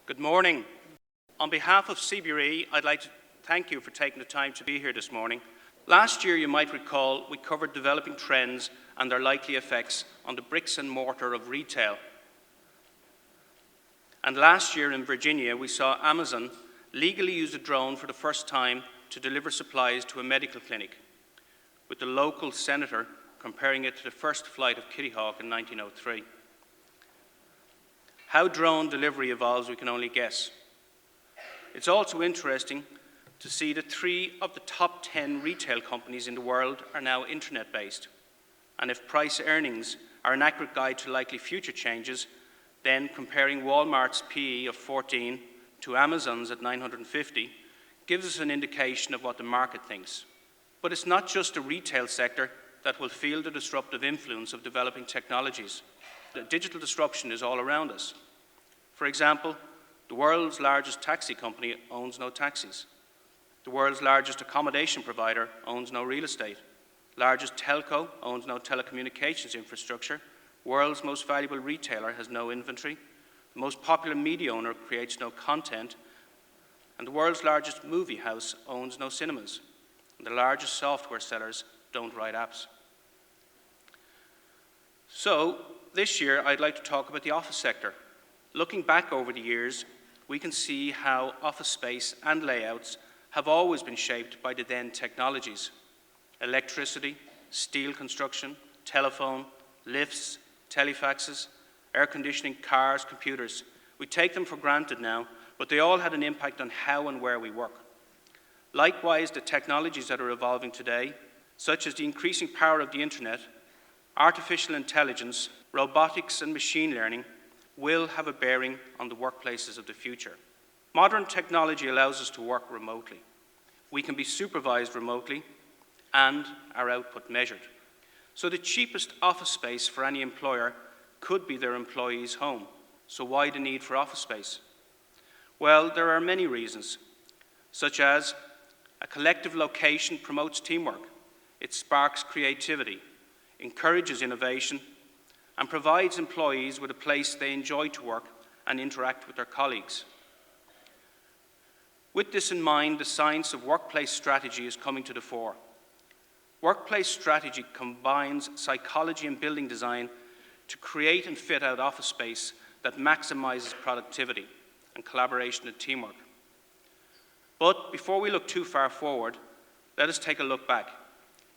Good morning. On behalf of CBRE, I'd like to thank you for taking the time to be here this morning. Last year, you might recall, we covered developing trends and their likely effects on the bricks and mortar of retail. And last year in Virginia, we saw Amazon legally use a drone for the first time to deliver supplies to a medical clinic, with the local senator comparing it to the first flight of Kitty Hawk in 1903. How drone delivery evolves, we can only guess. It's also interesting to see that 3 of the top 10 retail companies in the world are now internet-based. And if price earnings are an accurate guide to likely future changes, then comparing Walmart's PE of 14 to Amazon's at 950 gives us an indication of what the market thinks. But it's not just the retail sector that will feel the disruptive influence of developing technologies. The digital disruption is all around us. For example, the world's largest taxi company owns no taxis. The world's largest accommodation provider owns no real estate. Largest telco owns no telecommunications infrastructure. World's most valuable retailer has no inventory. The most popular media owner creates no content. And the world's largest movie house owns no cinemas. And the largest software sellers don't write apps. So, this year, I'd like to talk about the office sector. Looking back over the years, we can see how office space and layouts have always been shaped by the then technologies. Electricity, steel construction, telephone, lifts, telefaxes, air conditioning, cars, computers. We take them for granted now, but they all had an impact on how and where we work. Likewise, the technologies that are evolving today, such as the increasing power of the internet, artificial intelligence, robotics and machine learning, will have a bearing on the workplaces of the future. Modern technology allows us to work remotely. We can be supervised remotely and our output measured. So the cheapest office space for any employer could be their employee's home. So why the need for office space? Well, there are many reasons, such as a collective location promotes teamwork, it sparks creativity, encourages innovation, and provides employees with a place they enjoy to work and interact with their colleagues. With this in mind, the science of workplace strategy is coming to the fore. Workplace strategy combines psychology and building design to create and fit out office space that maximizes productivity and collaboration and teamwork. But before we look too far forward, let us take a look back.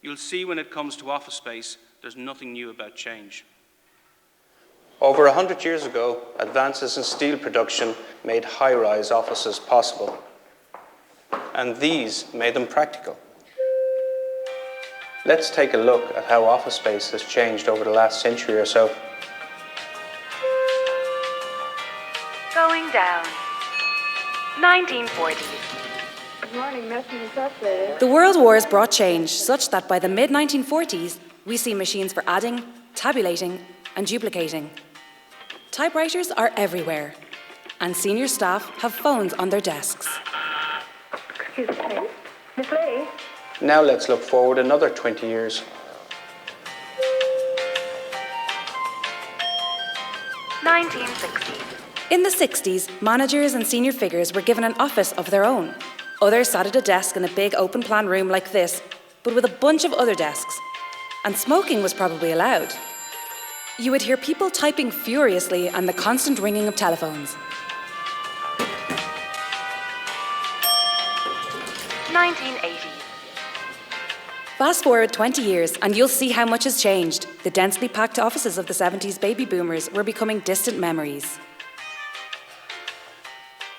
You'll see when it comes to office space, there's nothing new about change. Over 100 years ago, advances in steel production made high-rise offices possible, and these made them practical. Let's take a look at how office space has changed over the last century or so. Going down. 1940s. Good morning, Messenger Secretary. The World Wars brought change such that by the mid-1940s, we see machines for adding, tabulating, and duplicating. Typewriters are everywhere, and senior staff have phones on their desks. Excuse me. Miss Lee? Now let's look forward another 20 years. 1960s. In the 60s, managers and senior figures were given an office of their own. Others sat at a desk in a big open-plan room like this, but with a bunch of other desks. And smoking was probably allowed. You would hear people typing furiously and the constant ringing of telephones. 1980s. Fast forward 20 years and you'll see how much has changed. The densely packed offices of the 70s baby boomers were becoming distant memories.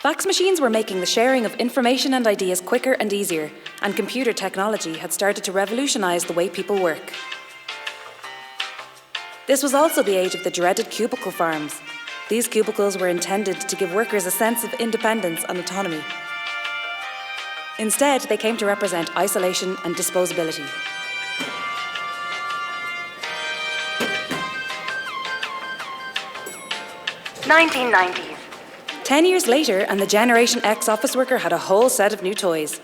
Fax machines were making the sharing of information and ideas quicker and easier, and computer technology had started to revolutionize the way people work. This was also the age of the dreaded cubicle farms. These cubicles were intended to give workers a sense of independence and autonomy. Instead, they came to represent isolation and disposability. '90s. 10 years later, and the Generation X office worker had a whole set of new toys.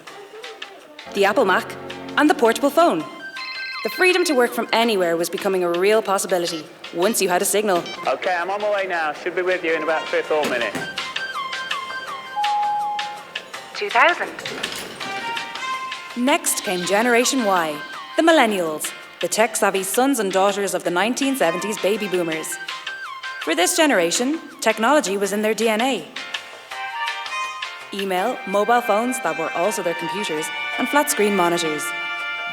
The Apple Mac and the portable phone. The freedom to work from anywhere was becoming a real possibility, once you had a signal. Okay, I'm on my way now. Should be with you in about 3 or 4 minutes. 2000. Next came Generation Y, the Millennials, the tech-savvy sons and daughters of the 1970s baby boomers. For this generation, technology was in their DNA. Email, mobile phones that were also their computers, and flat-screen monitors.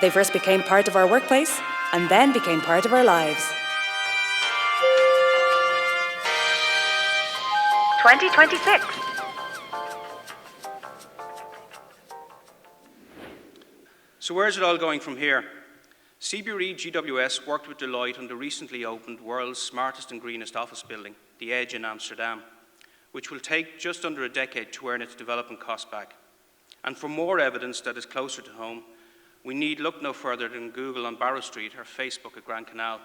They first became part of our workplace, and then became part of our lives. 2026. So where's it all going from here? CBRE GWS worked with Deloitte on the recently opened world's smartest and greenest office building, the Edge in Amsterdam, which will take just under a decade to earn its development cost back. And for more evidence that is closer to home, we need look no further than Google on Barrow Street or Facebook at Grand Canal.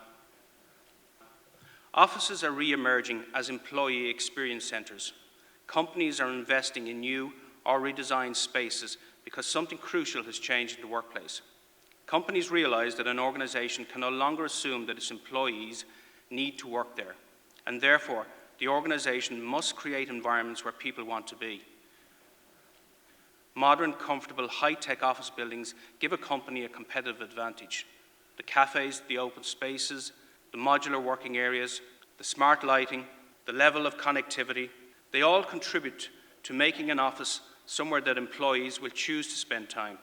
Offices are re-emerging as employee experience centres. Companies are investing in new or redesigned spaces because something crucial has changed in the workplace. Companies realise that an organisation can no longer assume that its employees need to work there, and therefore the organisation must create environments where people want to be. Modern, comfortable, high-tech office buildings give a company a competitive advantage. The cafes, the open spaces, the modular working areas, the smart lighting, the level of connectivity, they all contribute to making an office somewhere that employees will choose to spend time.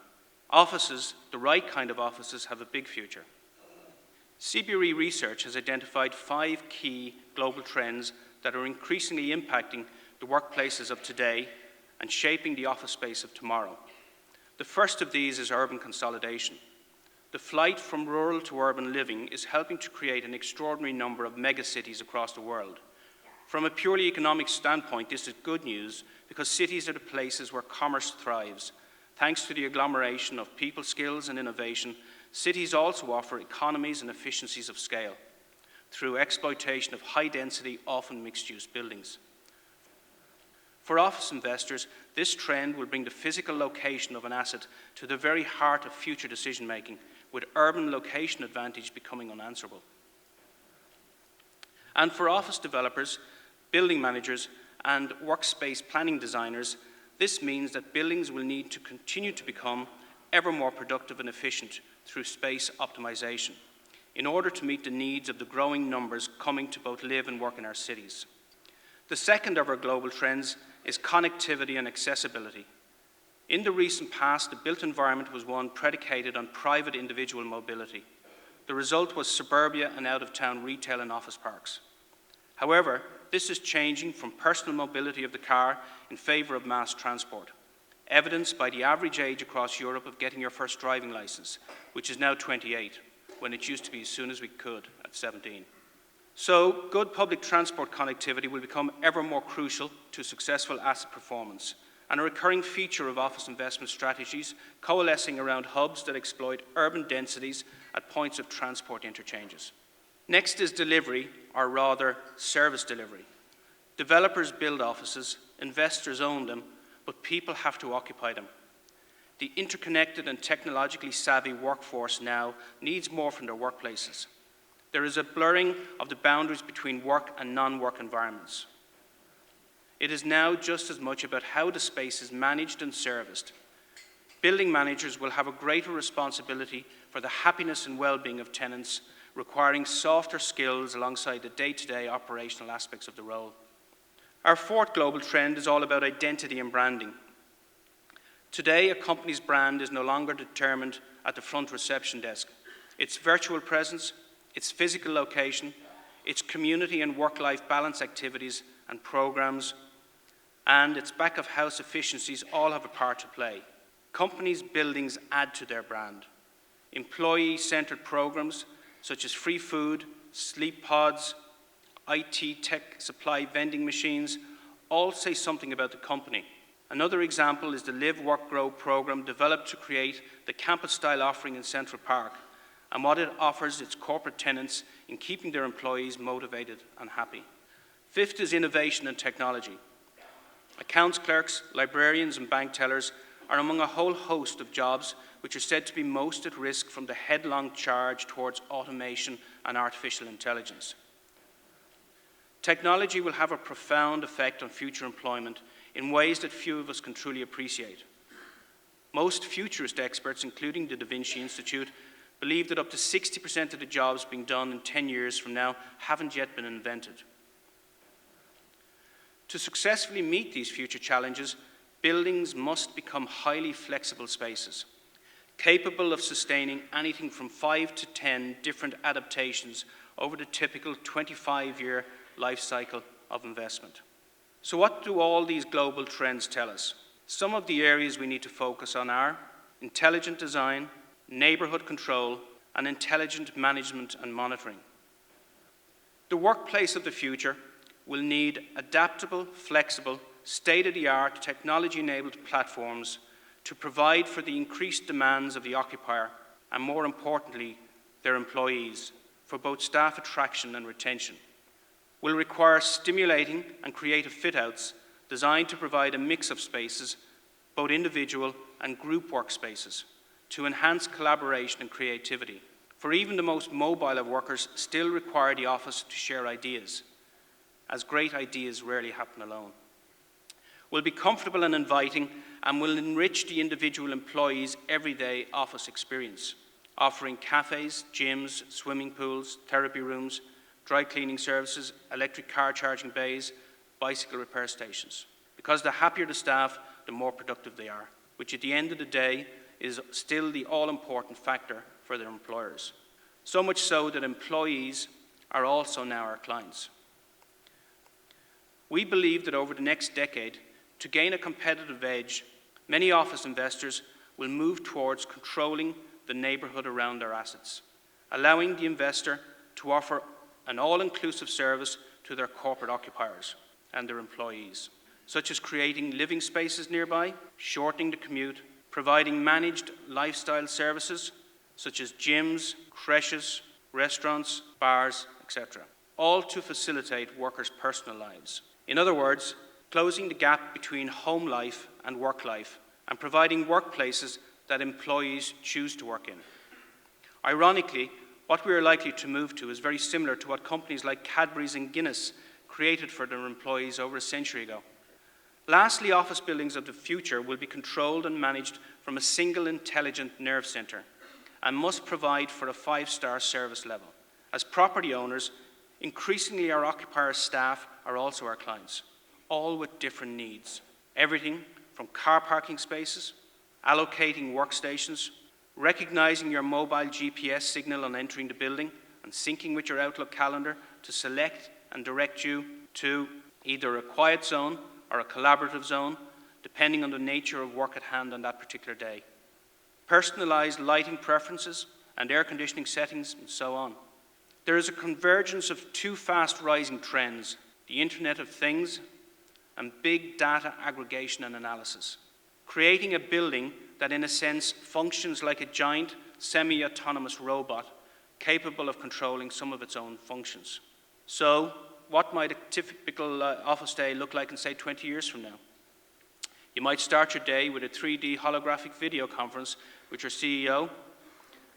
Offices, the right kind of offices, have a big future. CBRE research has identified 5 key global trends that are increasingly impacting the workplaces of today and shaping the office space of tomorrow. The first of these is urban consolidation. The flight from rural to urban living is helping to create an extraordinary number of megacities across the world. From a purely economic standpoint, this is good news because cities are the places where commerce thrives. Thanks to the agglomeration of people, skills, and innovation, cities also offer economies and efficiencies of scale through exploitation of high-density, often mixed-use buildings. For office investors, this trend will bring the physical location of an asset to the very heart of future decision-making, with urban location advantage becoming unanswerable. And for office developers, building managers, and workspace planning designers, this means that buildings will need to continue to become ever more productive and efficient through space optimization in order to meet the needs of the growing numbers coming to both live and work in our cities. The second of our global trends is connectivity and accessibility. In the recent past, the built environment was one predicated on private individual mobility. The result was suburbia and out-of-town retail and office parks. However, this is changing from personal mobility of the car in favour of mass transport, evidenced by the average age across Europe of getting your first driving licence, which is now 28, when it used to be as soon as we could at 17. So, good public transport connectivity will become ever more crucial to successful asset performance, and a recurring feature of office investment strategies coalescing around hubs that exploit urban densities at points of transport interchanges. Next is delivery, or rather service delivery. Developers build offices, investors own them, but people have to occupy them. The interconnected and technologically savvy workforce now needs more from their workplaces. There is a blurring of the boundaries between work and non-work environments. It is now just as much about how the space is managed and serviced. Building managers will have a greater responsibility for the happiness and well-being of tenants, requiring softer skills alongside the day-to-day operational aspects of the role. Our fourth global trend is all about identity and branding. Today, a company's brand is no longer determined at the front reception desk. Its virtual presence, its physical location, its community and work-life balance activities and programs, and its back-of-house efficiencies all have a part to play. Companies' buildings add to their brand. Employee-centred programs such as free food, sleep pods, IT tech supply vending machines, all say something about the company. Another example is the Live, Work, Grow program developed to create the campus-style offering in Central Park and what it offers its corporate tenants in keeping their employees motivated and happy. Fifth is innovation and technology. Accounts clerks, librarians and bank tellers are among a whole host of jobs which are said to be most at risk from the headlong charge towards automation and artificial intelligence. Technology will have a profound effect on future employment in ways that few of us can truly appreciate. Most futurist experts, including the Da Vinci Institute, believe that up to 60% of the jobs being done in 10 years from now haven't yet been invented. To successfully meet these future challenges, buildings must become highly flexible spaces, capable of sustaining anything from 5 to 10 different adaptations over the typical 25-year life cycle of investment. So what do all these global trends tell us? Some of the areas we need to focus on are intelligent design, neighborhood control, and intelligent management and monitoring. The workplace of the future will need adaptable, flexible, state-of-the-art, technology-enabled platforms to provide for the increased demands of the occupier and, more importantly, their employees, for both staff attraction and retention. Will require stimulating and creative fit-outs designed to provide a mix of spaces, both individual and group workspaces, to enhance collaboration and creativity. For even the most mobile of workers still require the office to share ideas, as great ideas rarely happen alone. Will be comfortable and inviting and will enrich the individual employee's everyday office experience, offering cafes, gyms, swimming pools, therapy rooms, dry cleaning services, electric car charging bays, bicycle repair stations. Because the happier the staff, the more productive they are, which at the end of the day is still the all-important factor for their employers. So much so that employees are also now our clients. We believe that over the next decade, to gain a competitive edge, many office investors will move towards controlling the neighborhood around their assets, allowing the investor to offer an all-inclusive service to their corporate occupiers and their employees, such as creating living spaces nearby, shortening the commute, providing managed lifestyle services, such as gyms, creches, restaurants, bars, etc., all to facilitate workers' personal lives. In other words, closing the gap between home life and work life and providing workplaces that employees choose to work in. Ironically, what we are likely to move to is very similar to what companies like Cadbury's and Guinness created for their employees over a century ago. Lastly, office buildings of the future will be controlled and managed from a single intelligent nerve centre and must provide for a 5-star service level. As property owners, increasingly our occupier staff are also our clients, all with different needs. Everything from car parking spaces, allocating workstations, recognizing your mobile GPS signal on entering the building and syncing with your Outlook calendar to select and direct you to either a quiet zone or a collaborative zone, depending on the nature of work at hand on that particular day. Personalized lighting preferences and air conditioning settings, and so on. There is a convergence of two fast-rising trends, the Internet of Things and big data aggregation and analysis, creating a building that in a sense functions like a giant semi-autonomous robot capable of controlling some of its own functions. So, what might a typical office day look like in, say, 20 years from now? You might start your day with a 3D holographic video conference with your CEO,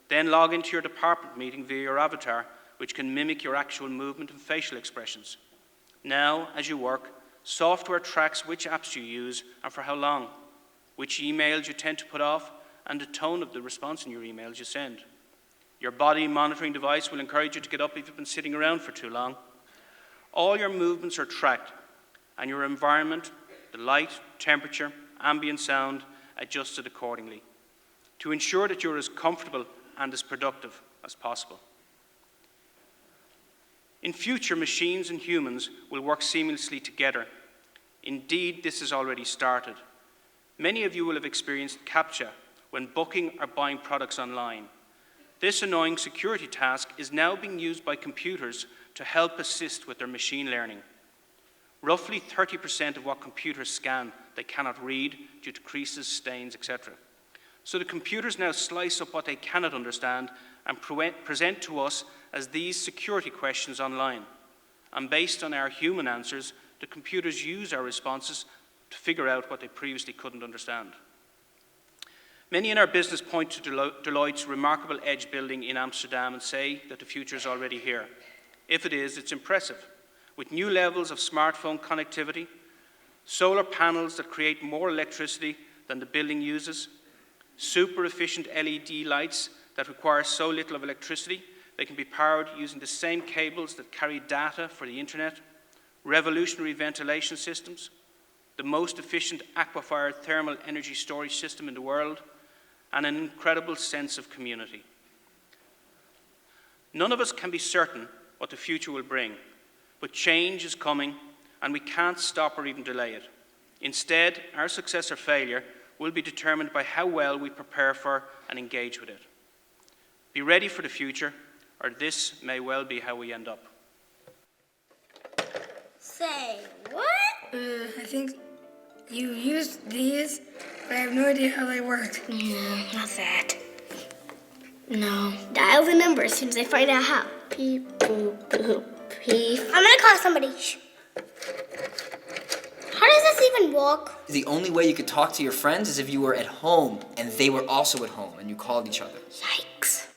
then log into your department meeting via your avatar, which can mimic your actual movement and facial expressions. Now, as you work, software tracks which apps you use and for how long, which emails you tend to put off, and the tone of the response in your emails you send. Your body monitoring device will encourage you to get up if you've been sitting around for too long. All your movements are tracked, and your environment, the light, temperature, ambient sound, adjusted accordingly to ensure that you're as comfortable and as productive as possible. In future, machines and humans will work seamlessly together. Indeed, this has already started. Many of you will have experienced CAPTCHA when booking or buying products online. This annoying security task is now being used by computers to help assist with their machine learning. Roughly 30% of what computers scan they cannot read due to creases, stains, etc. So the computers now slice up what they cannot understand and present to us as these security questions online. And based on our human answers, the computers use our responses to figure out what they previously couldn't understand. Many in our business point to Deloitte's remarkable edge building in Amsterdam and say that the future is already here. If it is, it's impressive. with new levels of smartphone connectivity, solar panels that create more electricity than the building uses, super efficient LED lights that require so little of electricity they can be powered using the same cables that carry data for the internet, revolutionary ventilation systems, the most efficient aquifer thermal energy storage system in the world, and an incredible sense of community. None of us can be certain what the future will bring, but change is coming and we can't stop or even delay it. Instead, our success or failure will be determined by how well we prepare for and engage with it. Be ready for the future, or this may well be how we end up. Say what? I think you used these, but I have no idea how they work. No, not that. No. Dial the number as soon as I find out how. Beep, boop, boop, beep. I'm gonna call somebody. Shh. How does this even work? The only way you could talk to your friends is if you were at home and they were also at home and you called each other. Yikes.